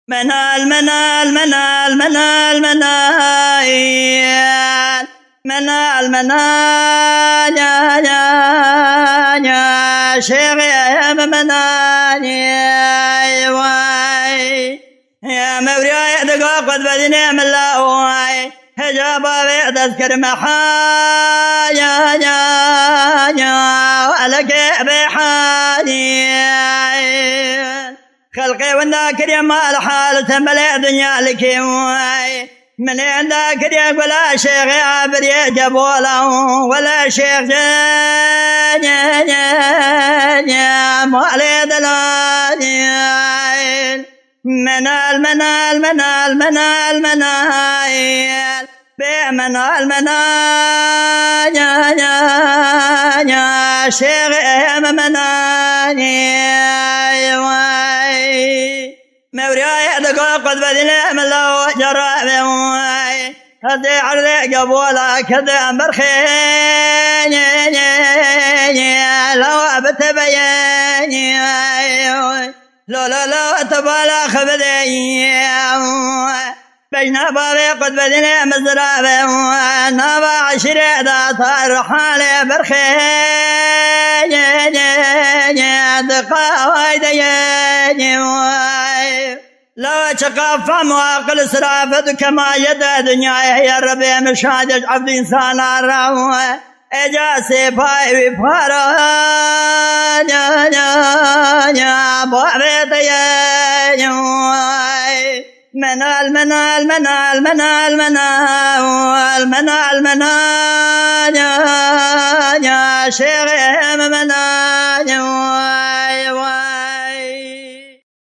منال منال منال منال منال منال منال يا شيخ يا منال يا موريا دقا قد بدني من الله واي هجابا تذكر محال يا ولك بحالي خلقي والذاكر يا مال حال تملي دنيا لك من ذاكر يا ولا شيخ عابر يا جبولا ولا شيخ يا مالي دلال منال منال منال منال منال بمنال منال يا شيخ منال موريا دقا قد بدنا من لو جرى هدي على قبولا كذا مرخين لو بتبين لا تبالا خبدي بين بابي قد بدنا مزرابي نبا عشرة داتا حالي برخين دقا ويدين لو تقف مواقل سرافة كما يدى دنيا يا ربي مشاهد عبد إنسان الروح إجاسي باي بفارا يا بابي منال منال منال منال منال منال منال يا شيخ منال